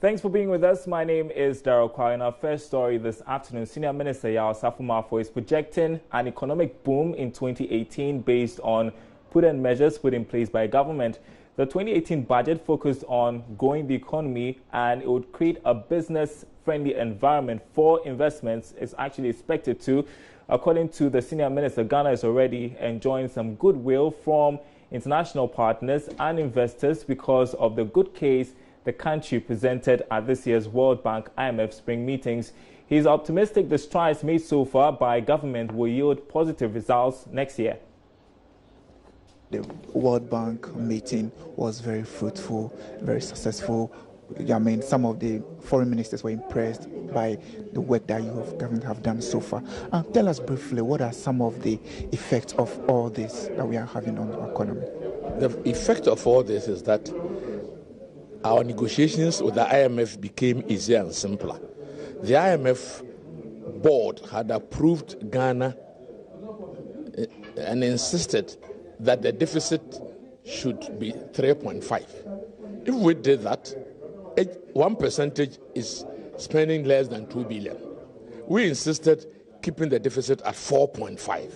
Thanks for being with us. My name is Daryl Kwai. In our first story this afternoon, Senior Minister Yaw Sarfo-Marfo is projecting an economic boom in 2018 based on prudent measures put in place by government. The 2018 budget focused on growing the economy, and it would create a business-friendly environment for investments. It's actually expected to. According to the Senior Minister, Ghana is already enjoying some goodwill from international partners and investors because of the good case the country presented at this year's World Bank IMF spring meetings. He is optimistic the strides made so far by government will yield positive results next year. The World Bank meeting was very fruitful, very successful. I mean, some of the foreign ministers were impressed by the work that government have done so far. Tell us briefly, what are some of the effects of all this that we are having on the economy? The effect of all this is that our negotiations with the IMF became easier and simpler. The IMF board had approved Ghana and insisted that the deficit should be 3.5. If we did that, 1% is spending less than 2 billion. We insisted keeping the deficit at 4.5.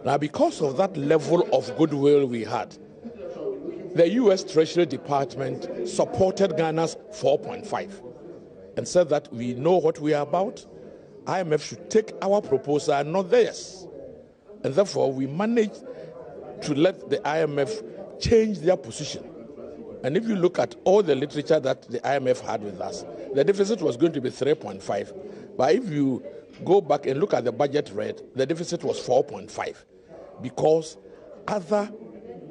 Now, because of that level of goodwill we had, the U.S. Treasury Department supported Ghana's 4.5 and said that we know what we are about. IMF should take our proposal and not theirs. And therefore, we managed to let the IMF change their position. And if you look at all the literature that the IMF had with us, the deficit was going to be 3.5. But if you go back and look at the budget rate, the deficit was 4.5 because other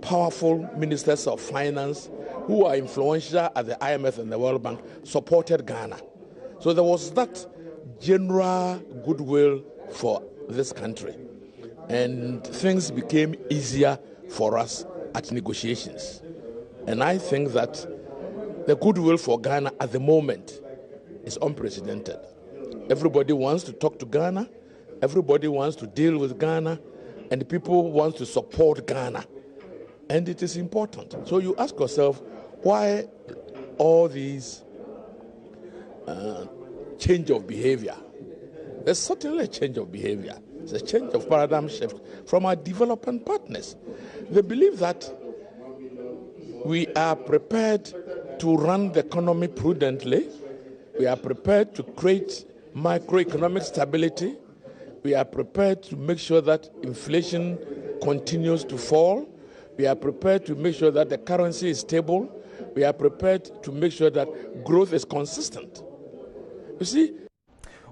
powerful ministers of finance who are influential at the IMF and the World Bank supported Ghana. So there was that general goodwill for this country. And things became easier for us at negotiations. And I think that the goodwill for Ghana at the moment is unprecedented. Everybody wants to talk to Ghana, everybody wants to deal with Ghana, and people want to support Ghana. And it is important. So you ask yourself, why all these change of behavior? There's certainly a change of behavior. It's a change of paradigm shift from our development partners. They believe that we are prepared to run the economy prudently. We are prepared to create macroeconomic stability. We are prepared to make sure that inflation continues to fall. We are prepared to make sure that the currency is stable. We are prepared to make sure that growth is consistent. You see?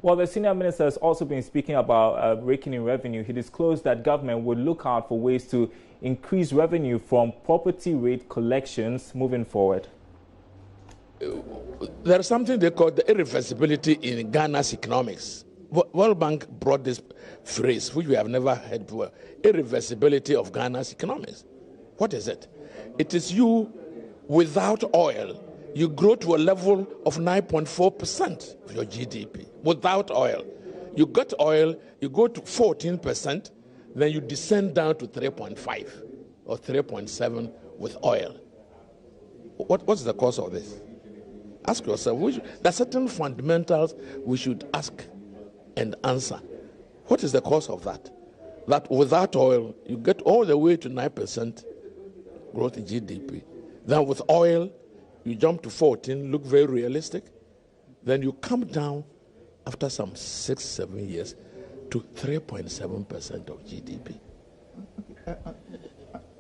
Well, the senior minister has also been speaking about raking in revenue. He disclosed that government would look out for ways to increase revenue from property rate collections moving forward. There is something they call the irreversibility in Ghana's economics. World Bank brought this phrase, which we have never heard before, irreversibility of Ghana's economics. What is it? It is you, without oil, you grow to a level of 9.4% of your GDP. Without oil. You got oil, you go to 14%, then you descend down to 3.5 or 3.7 with oil. What's the cause of this? Ask yourself. There are certain fundamentals we should ask and answer. What is the cause of that? That without oil, you get all the way to 9% growth in GDP. Then with oil, you jump to 14, look very realistic. Then you come down after some 6-7 years to 3.7% of GDP.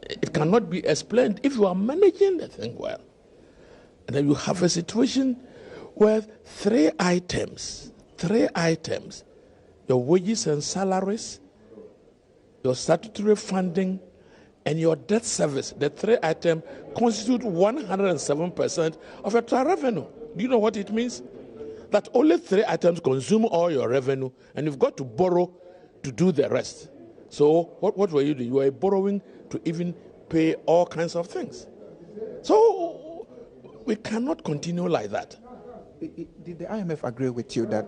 It cannot be explained if you are managing the thing well. And then you have a situation where three items, your wages and salaries, your statutory funding, and your debt service, the three items constitute 107% of your total revenue. Do you know what it means? That only three items consume all your revenue, and you've got to borrow to do the rest. So what were you doing? You were borrowing to even pay all kinds of things. So we cannot continue like that. Did the IMF agree with you that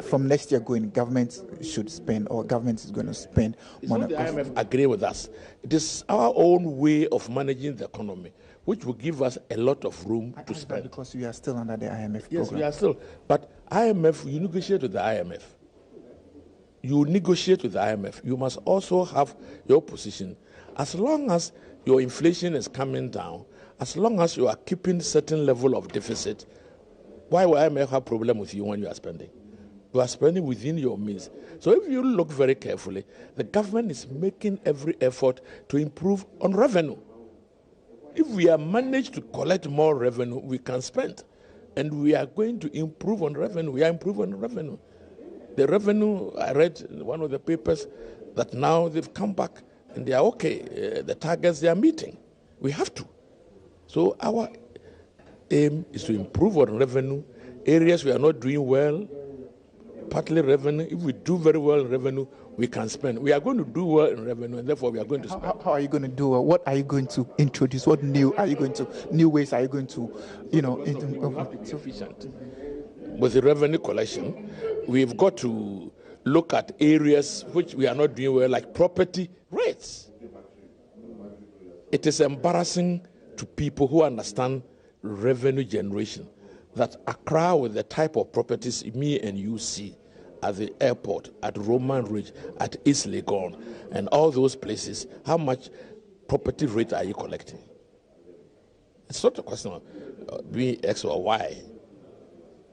from next year going, government should spend, or government is going to spend money? The IMF agree with us. It is our own way of managing the economy, which will give us a lot of room to spend. Because we are still under the IMF program. Yes, we are still. But IMF, you negotiate with the IMF. You negotiate with the IMF. You must also have your position. As long as your inflation is coming down, as long as you are keeping certain level of deficit, why will IMF have problem with you when you are spending? You are spending within your means. So if you look very carefully, the government is making every effort to improve on revenue. If we are managed to collect more revenue, we can spend. And we are going to improve on revenue. We are improving on revenue. The revenue, I read in one of the papers that now they've come back and they are okay. The targets they are meeting. We have to. So our aim is to improve on revenue. Areas we are not doing well, partly revenue. If we do very well in revenue, we can spend. We are going to do well in revenue, and therefore we are going to spend. How are you going to do it? What are you going to introduce? What new ways are you going to, efficient? With the revenue collection, we've got to look at areas which we are not doing well, like property rates. It is embarrassing to people who understand revenue generation that Accra, with the type of properties me and you see at the airport, at Roman Ridge, at East Legon, and all those places, how much property rate are you collecting? It's not a question of being X or Y.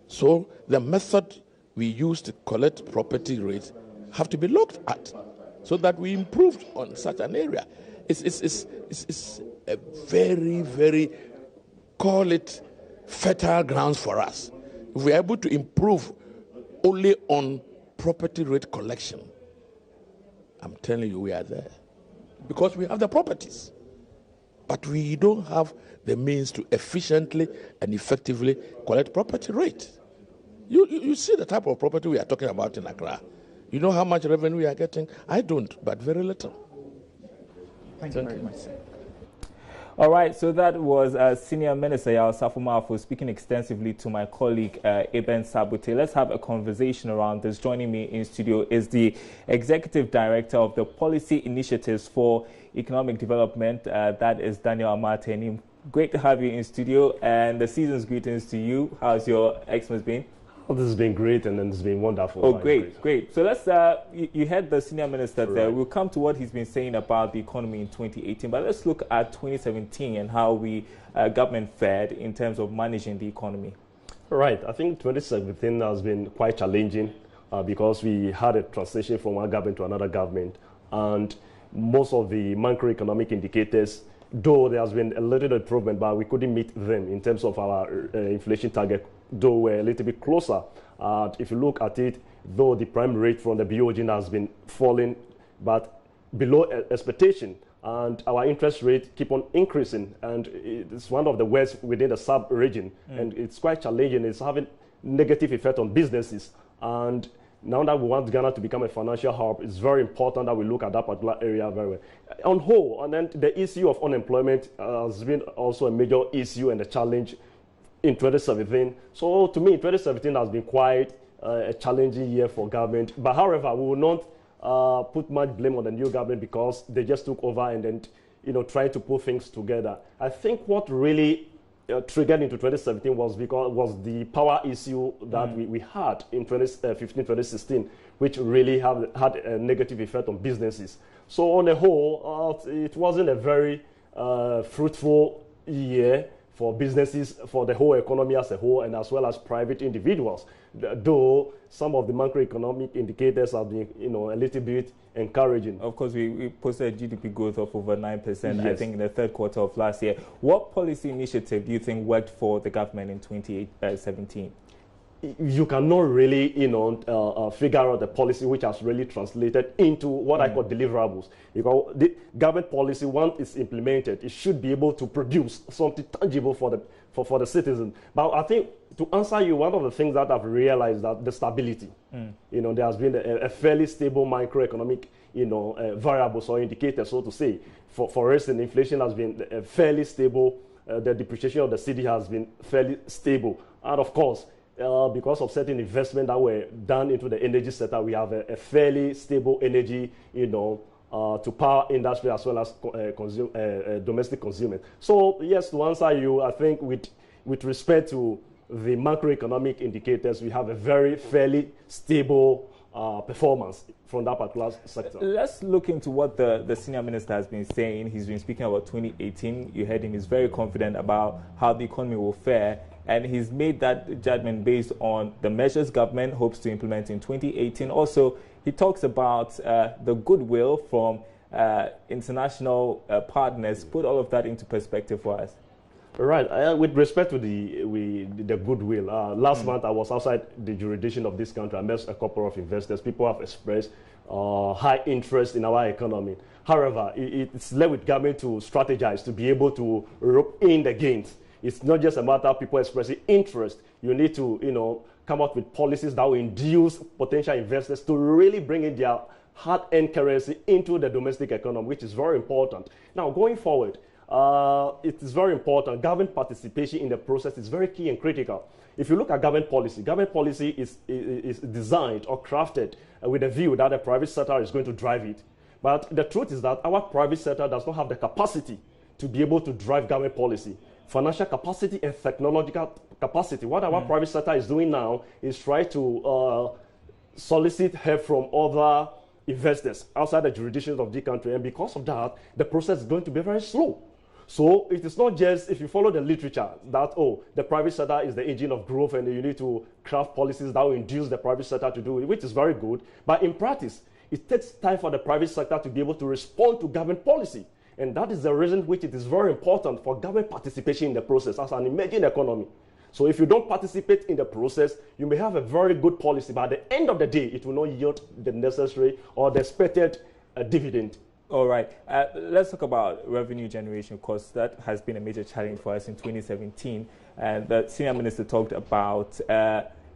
So the method we use to collect property rates have to be looked at so that we improve on such an area. It's a very, very, call it fertile grounds for us. If we are able to improve only on property rate collection, I'm telling you we are there. Because we have the properties. But we don't have the means to efficiently and effectively collect property rate. You see the type of property we are talking about in Accra. You know how much revenue we are getting? I don't, but very little. Thank you very much. All right, so that was Senior Minister Yaw Safo-Maafo speaking extensively to my colleague Eben Sabute. Let's have a conversation around this. Joining me in studio is the Executive Director of the Policy Initiatives for Economic Development. That is Daniel Amartey. Great to have you in studio, and the season's greetings to you. How's your Xmas been? Oh, this has been great, and it's been wonderful. Oh, great. So let's, you heard the Senior Minister there. We'll come to what he's been saying about the economy in 2018, but let's look at 2017 and how we government fared in terms of managing the economy. Right. I think 2017 has been quite challenging because we had a transition from one government to another government, and most of the macroeconomic indicators, though there has been a little improvement, but we couldn't meet them in terms of our inflation target, though we're a little bit closer. If you look at it, though the prime rate from the BOG has been falling, but below expectation, and our interest rate keep on increasing, and it's one of the worst within the sub-region, and it's quite challenging. It's having negative effect on businesses, and now that we want Ghana to become a financial hub, it's very important that we look at that particular area very well. On whole, and then the issue of unemployment has been also a major issue and a challenge in 2017. So to me, 2017 has been quite a challenging year for government. But however, we will not put much blame on the new government because they just took over and then, trying to put things together. I think what really triggered into 2017 was the power issue that we had in 2015, 2016, which really had a negative effect on businesses. So on the whole, it wasn't a very fruitful year for businesses, for the whole economy as a whole, and as well as private individuals. Though some of the macroeconomic indicators have been, a little bit encouraging. Of course, we posted a GDP growth of over 9%, yes, I think, in the third quarter of last year. What policy initiative do you think worked for the government in 2017? You cannot really, figure out the policy which has really translated into what I call deliverables. Because the government policy, once it's implemented, it should be able to produce something tangible for the citizen. But I think, to answer you, one of the things that I've realized that the stability. There has been a fairly stable macroeconomic, variables or indicators, so to say. For instance, inflation has been fairly stable. The depreciation of the cedi has been fairly stable. And of course, because of certain investment that were done into the energy sector, we have a fairly stable energy, to power industry as well as domestic consumers. So yes, to answer you, I think with respect to the macroeconomic indicators, we have a very fairly stable performance from that particular sector. Let's look into what the senior minister has been saying. He's been speaking about 2018. You heard him. He's very confident about how the economy will fare. And he's made that judgment based on the measures government hopes to implement in 2018. Also, he talks about the goodwill from international partners. Put all of that into perspective for us. Right. With respect to the goodwill, last month I was outside the jurisdiction of this country. I met a couple of investors. People have expressed high interest in our economy. However, it's left with government to strategize to be able to rope in the gains. It's not just a matter of people expressing interest. You need to, come up with policies that will induce potential investors to really bring in their hard-earned currency into the domestic economy, which is very important. Now, going forward, it is very important. Government participation in the process is very key and critical. If you look at government policy is designed or crafted with a view that the private sector is going to drive it. But the truth is that our private sector does not have the capacity to be able to drive government policy. Financial capacity and technological capacity. What our private sector is doing now is try to solicit help from other investors outside the jurisdiction of the country, and because of that, the process is going to be very slow. So it is not just, if you follow the literature, that, the private sector is the engine of growth and you need to craft policies that will induce the private sector to do it, which is very good. But in practice, it takes time for the private sector to be able to respond to government policy. And that is the reason which it is very important for government participation in the process as an emerging economy. So if you don't participate in the process, you may have a very good policy, but at the end of the day, it will not yield the necessary or the expected dividend. All right. Let's talk about revenue generation, because that has been a major challenge for us in 2017. And the senior minister talked about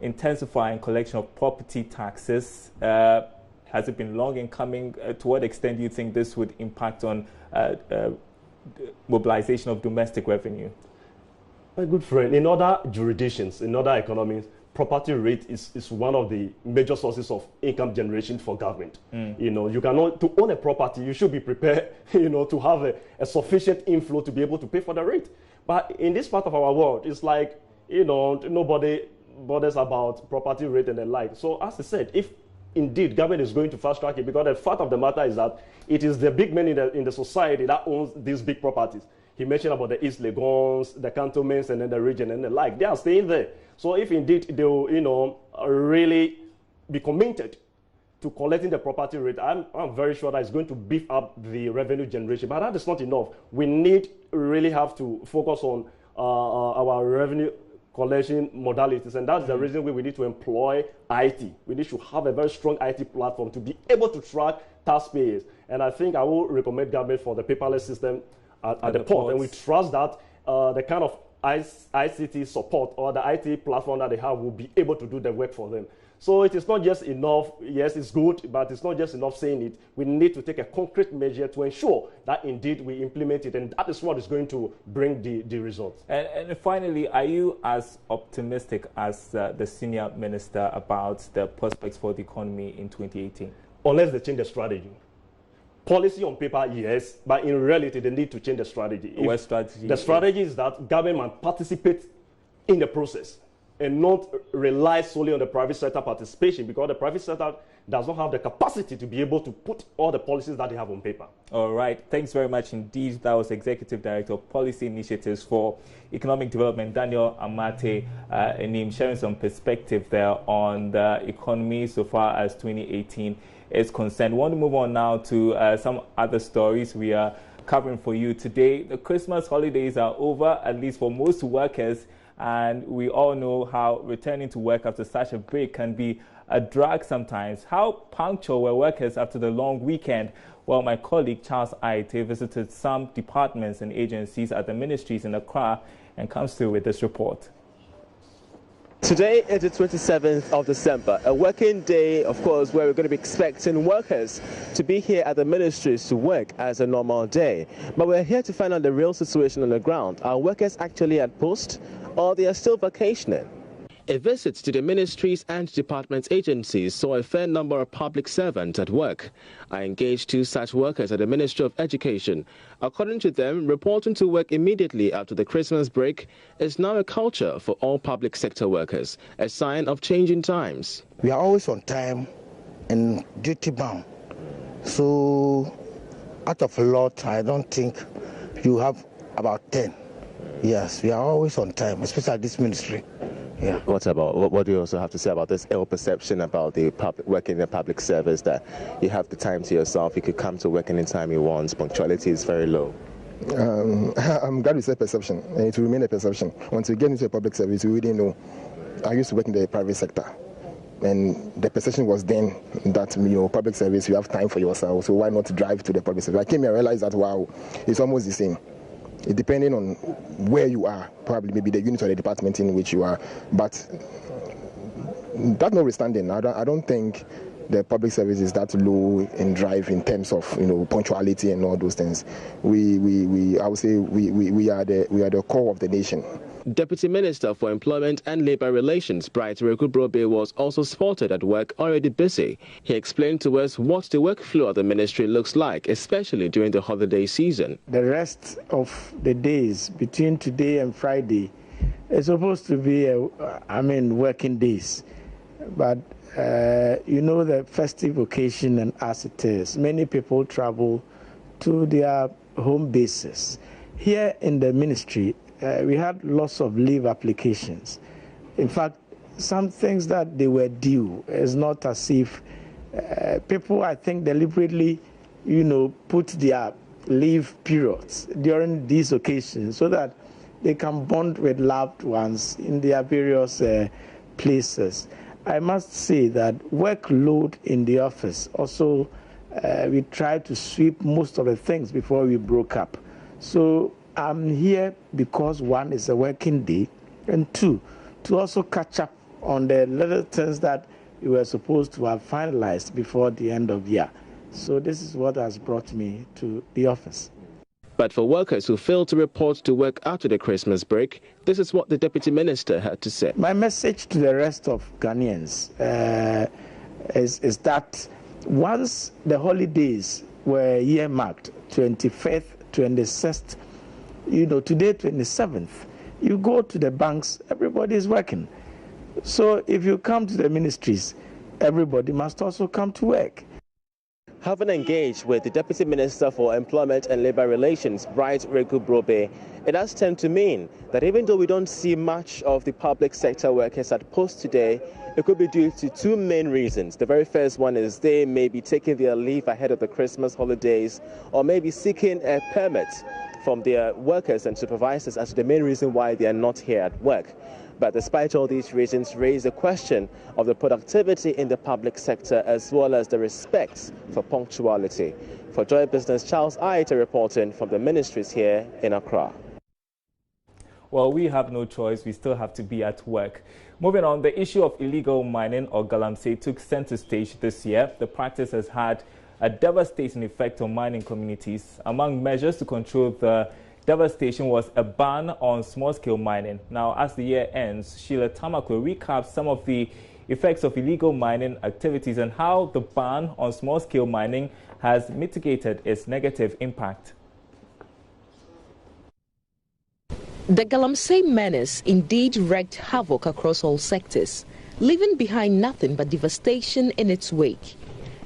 intensifying collection of property taxes. Has it been long in coming? To what extent do you think this would impact on mobilization of domestic revenue? My good friend, in other jurisdictions, in other economies, property rate is one of the major sources of income generation for government. You cannot, to own a property, you should be prepared, to have a sufficient inflow to be able to pay for the rate. But in this part of our world, it's like, nobody bothers about property rate and the like. So as I said, if indeed government is going to fast track it, because the fact of the matter is that it is the big men in the society that owns these big properties. He mentioned about the East Legons, the cantonments, and then the region and the like. They are staying there. So if indeed they will, really be committed to collecting the property rate, I'm very sure that it's going to beef up the revenue generation. But that is not enough. We really have to focus on our revenue collection modalities, and that's the reason we need to employ IT. We need to have a very strong IT platform to be able to track taxpayers. And I think I will recommend government for the paperless system at the port. And we trust that the kind of ICT support or the IT platform that they have will be able to do the work for them. So it is not just enough, yes, it's good, but it's not just enough saying it. We need to take a concrete measure to ensure that indeed we implement it, and that is what is going to bring the results. And finally, are you as optimistic as the senior minister about the prospects for the economy in 2018? Unless they change the strategy. Policy on paper, yes, but in reality, they need to change the strategy. What strategy? The strategy is that government participates in the process and not rely solely on the private sector participation, because the private sector does not have the capacity to be able to put all the policies that they have on paper. All right. Thanks very much indeed. That was Executive Director of Policy Initiatives for Economic Development, Daniel Amartey, and him sharing some perspective there on the economy so far as 2018 is concerned. We want to move on now to some other stories we are covering for you today. The Christmas holidays are over, at least for most workers, and we all know how returning to work after such a break can be a drag sometimes. How punctual were workers after the long weekend? Well, my colleague Charles Aite visited some departments and agencies at the ministries in Accra and comes through with this report. Today is the 27th of December, a working day, of course, where we're going to be expecting workers to be here at the ministries to work as a normal day. But we're here to find out the real situation on the ground. Are workers actually at post, or they are still vacationing? A visit to the ministries and department agencies saw a fair number of public servants at work. I engaged 2 such workers at the Ministry of Education. According to them, reporting to work immediately after the Christmas break is now a culture for all public sector workers, a sign of changing times. We are always on time and duty bound. So out of a lot, I don't think you have about 10. Yes, we are always on time, especially at this ministry. Yeah. What do you also have to say about this ill perception about the working in the public service, that you have the time to yourself, you could come to work anytime you want, punctuality is very low? I'm glad you said perception, and it will remain a perception. Once you get into a public service, you really know. I used to work in the private sector, and the perception was then that, public service, you have time for yourself, so why not drive to the public service? I came here and realized that, wow, it's almost the same. It depending on where you are, probably maybe the unit or the department in which you are, but that notwithstanding, I don't think the public service is that low in drive in terms of punctuality and all those things. I would say we are the core of the nation. Deputy Minister for Employment and Labour Relations, Bright Rekubrobe, was also spotted at work already busy. He explained to us what the workflow of the ministry looks like, especially during the holiday season. The rest of the days between today and Friday is supposed to be working days. But the festive occasion, and as it is, many people travel to their home bases. Here in the ministry, we had lots of leave applications. In fact, some things that they were due. It's not as if people, I think, deliberately, put their leave periods during these occasions so that they can bond with loved ones in their various places. I must say that workload in the office also, we tried to sweep most of the things before we broke up. So I'm here because 1 is a working day, and 2, to also catch up on the little things that we were supposed to have finalized before the end of the year. So this is what has brought me to the office. But for workers who failed to report to work after the Christmas break, this is what the Deputy Minister had to say. My message to the rest of Ghanaians is that once the holidays were earmarked, 25th, 26th, today 27th, you go to the banks, everybody is working. So if you come to the ministries, everybody must also come to work. Having engaged with the Deputy Minister for Employment and Labour Relations, Bright Rekubrobe, it does tend to mean that even though we don't see much of the public sector workers at post today, it could be due to 2 main reasons. The very first one is they may be taking their leave ahead of the Christmas holidays, or maybe seeking a permit from their workers and supervisors as the main reason why they are not here at work. But despite all these reasons, raise the question of the productivity in the public sector as well as the respect for punctuality. For Joy Business, Charles Aita reporting from the ministries here in Accra. Well, we have no choice. We still have to be at work. Moving on, the issue of illegal mining, or galamsey, took center stage this year. The practice has had a devastating effect on mining communities. Among measures to control the devastation was a ban on small-scale mining. Now, as the year ends, Sheila Tamakwe recaps some of the effects of illegal mining activities and how the ban on small-scale mining has mitigated its negative impact. The galamsey menace indeed wreaked havoc across all sectors, leaving behind nothing but devastation in its wake.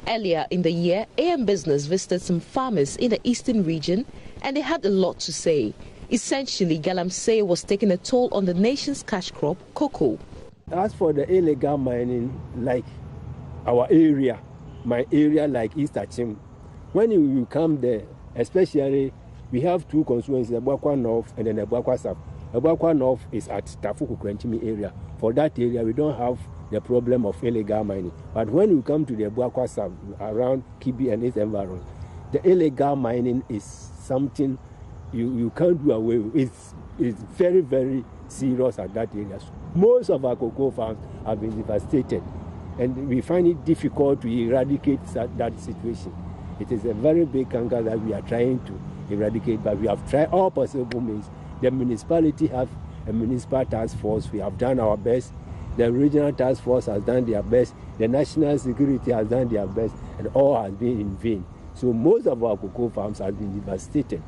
Earlier in the year, AM Business visited some farmers in the eastern region, and they had a lot to say. Essentially, galamsey was taking a toll on the nation's cash crop, cocoa. As for the illegal mining, like our area, my area like East Achim, when you come there, especially we have 2 constituencies, the Ebuakwa North and then the Ebuakwa South. Ebuakwa North is at Tafuku Krenchimi area. For that area, we don't have the problem of illegal mining. But when you come to the Ebuakwa South, around Kibi and its environment, the illegal mining is something you can't do away with. It's very, very serious at that area. Most of our cocoa farms have been devastated, and we find it difficult to eradicate that situation. It is a very big canker that we are trying to eradicate, but we have tried all possible means. The municipality have a municipal task force. We have done our best. The regional task force has done their best. The national security has done their best, and all has been in vain. So most of our cocoa farms have been devastated.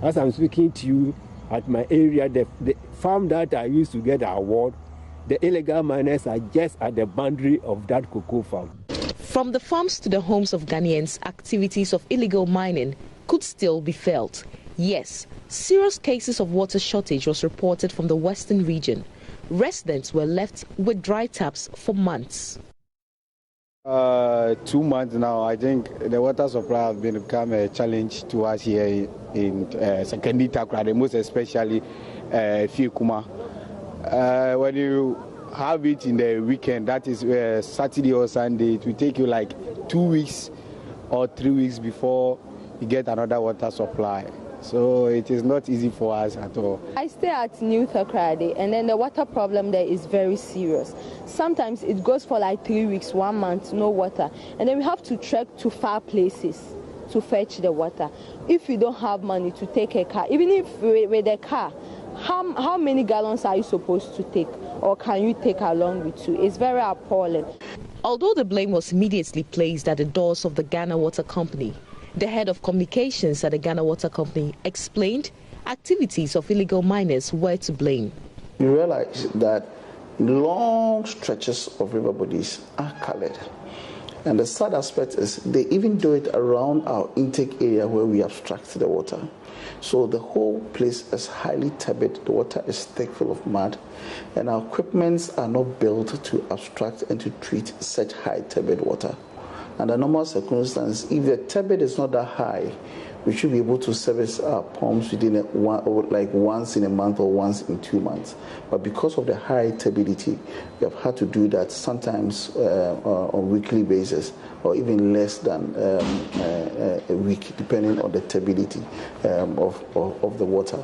As I'm speaking to you, at my area, the farm that I used to get an award, the illegal miners are just at the boundary of that cocoa farm. From the farms to the homes of Ghanaians, activities of illegal mining could still be felt. Yes, serious cases of water shortage was reported from the western region. Residents were left with dry taps for months. 2 months now, I think the water supply has become a challenge to us here in Sekondi Takoradi, most especially Fiekuma. When you have it in the weekend, that is Saturday or Sunday, it will take you like 2 weeks or 3 weeks before you get another water supply. So it is not easy for us at all. I stay at New Takoradi, and then the water problem there is very serious. Sometimes it goes for like 3 weeks, 1 month, no water. And then we have to trek to far places to fetch the water. If you don't have money to take a car, even if with a car, how many gallons are you supposed to take, or can you take along with you? It's very appalling. Although the blame was immediately placed at the doors of the Ghana Water Company, the head of communications at the Ghana Water Company explained activities of illegal miners were to blame. You realize that long stretches of river bodies are colored. And the sad aspect is they even do it around our intake area where we abstract the water. So the whole place is highly turbid, the water is thick, full of mud, and our equipments are not built to abstract and to treat such high turbid water. Under normal circumstances, if the turbid is not that high, we should be able to service our pumps within like once in a month or once in 2 months. But because of the high turbidity, we have had to do that sometimes on a weekly basis, or even less than a week, depending on the turbidity of the water.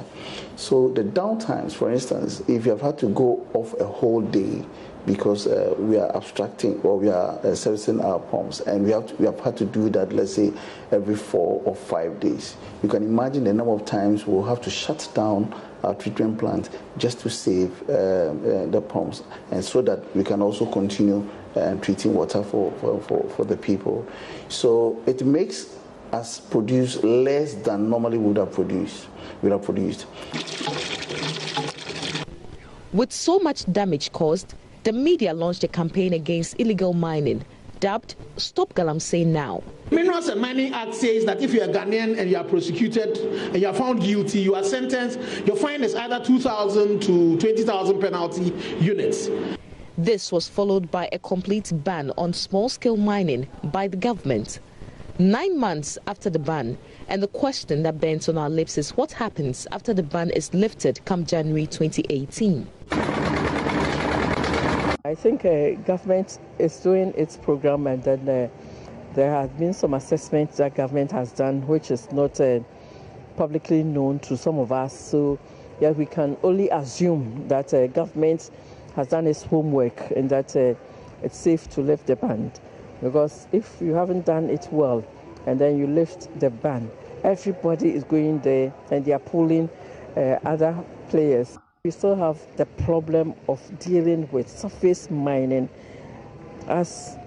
So the downtimes, for instance, if you have had to go off a whole day because we are abstracting or we are servicing our pumps, and we have had to do that, let's say, every 4 or 5 days. You can imagine the number of times we'll have to shut down our treatment plant just to save the pumps, and so that we can also continue treating water for the people. So it makes us produce less than normally we would have produced. With so much damage caused, the media launched a campaign against illegal mining, dubbed Stop Galamsey Now. Minerals and Mining Act says that if you are Ghanaian and you are prosecuted and you are found guilty, you are sentenced, your fine is either 2,000 to 20,000 penalty units. This was followed by a complete ban on small-scale mining by the government. 9 months after the ban, and the question that bends on our lips is what happens after the ban is lifted come January 2018. I think government is doing its program, and then there have been some assessments that government has done which is not publicly known to some of us. So yeah, we can only assume that government has done its homework and that it's safe to lift the ban. Because if you haven't done it well and then you lift the ban, everybody is going there and they are pulling other players. We still have the problem of dealing with surface mining as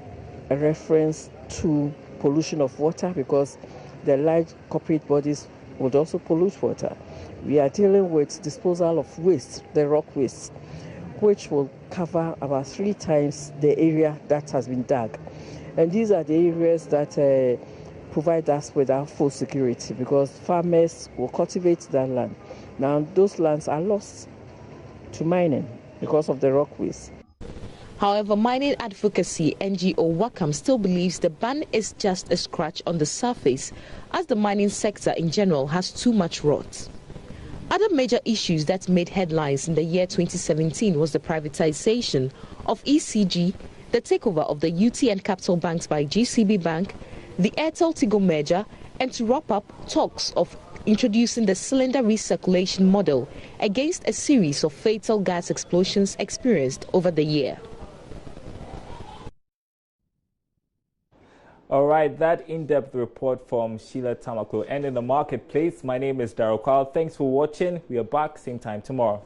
a reference to pollution of water, because the large corporate bodies would also pollute water. We are dealing with disposal of waste, the rock waste, which will cover about 3 times the area that has been dug. And these are the areas that provide us with our food security, because farmers will cultivate that land. Now those lands are lost to mining because of the rock waste. However, mining advocacy NGO WACAM still believes the ban is just a scratch on the surface, as the mining sector in general has too much rot. Other major issues that made headlines in the year 2017 was the privatization of ECG, the takeover of the UTN Capital Banks by GCB Bank, the Airtel-Tigo merger, and to wrap up, talks of introducing the cylinder recirculation model against a series of fatal gas explosions experienced over the year. All right, that in-depth report from Sheila Tamaklo. And in the marketplace, my name is Daryl Kyle. Thanks for watching. We are back same time tomorrow.